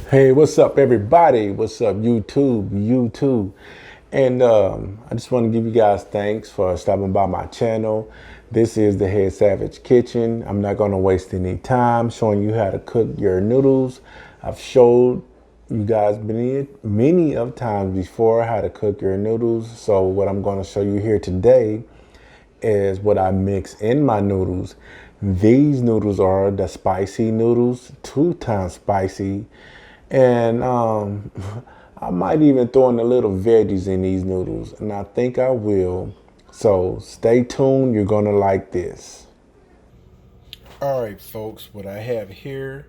Hey, what's up, everybody? What's up, YouTube? And I just want to give you guys thanks for stopping by my channel. This is the Head Savage Kitchen. I'm not going to waste any time showing you how to cook your noodles. I've showed you guys many of times before how to cook your noodles. So what I'm going to show you here today is what I mix in my noodles. These noodles are the spicy noodles, 2 times spicy. And I might even throw in a little veggies in these noodles, and I think I will. So stay tuned, you're gonna like this. All right, folks, what I have here,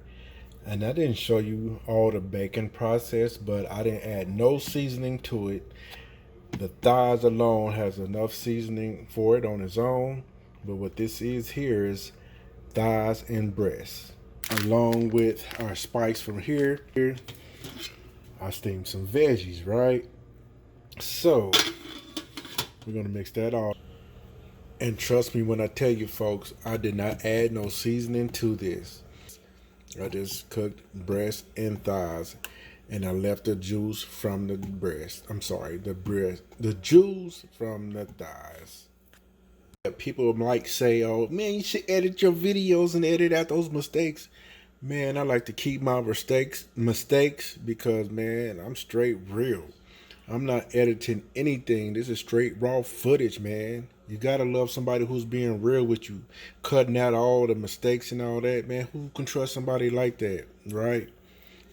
and I didn't show you all the baking process, but I didn't add no seasoning to it. The thighs alone has enough seasoning for it on its own, but what this is here is thighs and breasts, along with our spice from here. I steamed some veggies, right? So we're gonna mix that all. And trust me when I tell you, folks, I did not add no seasoning to this. I just cooked breast and thighs, and I left the juice from the breast. I'm sorry, the juice from the thighs. People might say, "Oh man, you should edit your videos and edit out those mistakes." Man, I like to keep my mistakes because, man, I'm straight real. I'm not editing anything. This is straight raw footage, man. You gotta love somebody who's being real with you, cutting out all the mistakes and all that, man. Who can trust somebody like that, right?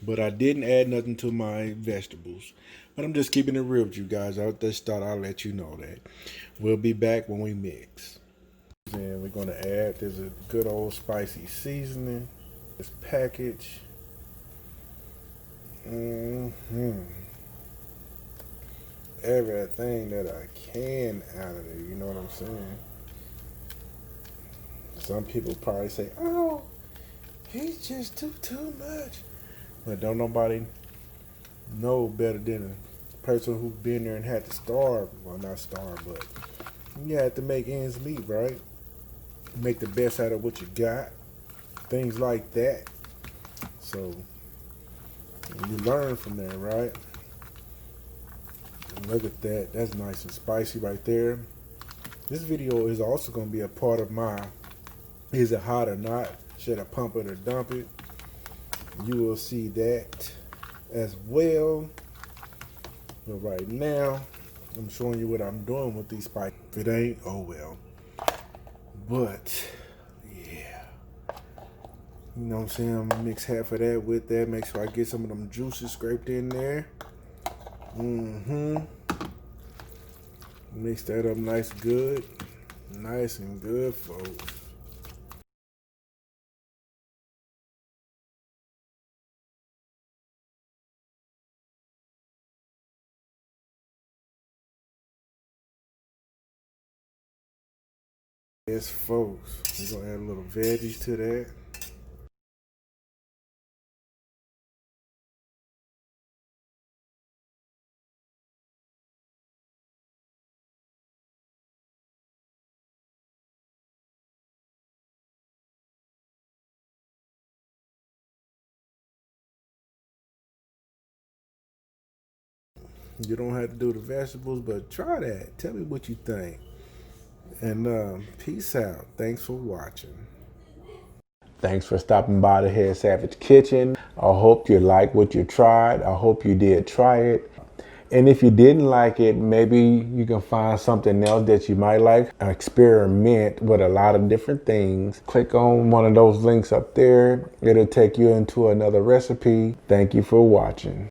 But I didn't add nothing to my vegetables. But I'm just keeping it real with you guys. I just thought I'll let you know that. We'll be back when we mix. And we're gonna add, there's a good old spicy seasoning. This package. Everything that I can out of it, you know what I'm saying? Some people probably say, "Oh, he's just too much." But don't nobody know better than a person who's been there and had to starve. Well, not starve, but you have to make ends meet, right? Make the best out of what you got. Things like that. So you learn from there, right? And look at that. That's nice and spicy right there. This video is also going to be a part of my is it hot or not? Should I pump it or dump it? You will see that as well. But right now, I'm showing you what I'm doing with these spices. If it ain't, oh well. But yeah, you know what I'm saying? I'm gonna mix half of that with that. Make sure I get some of them juices scraped in there. Mix that up nice and good, folks. Yes, folks. We're gonna add a little veggies to that. You don't have to do the vegetables, but try that. Tell me what you think. And peace out. Thanks for watching. Thanks for stopping by the Head Savage Kitchen. I hope you like what you tried. I hope you did try it. And if you didn't like it, maybe you can find something else that you might like. Experiment with a lot of different things. Click on one of those links up there. It'll take you into another recipe. Thank you for watching.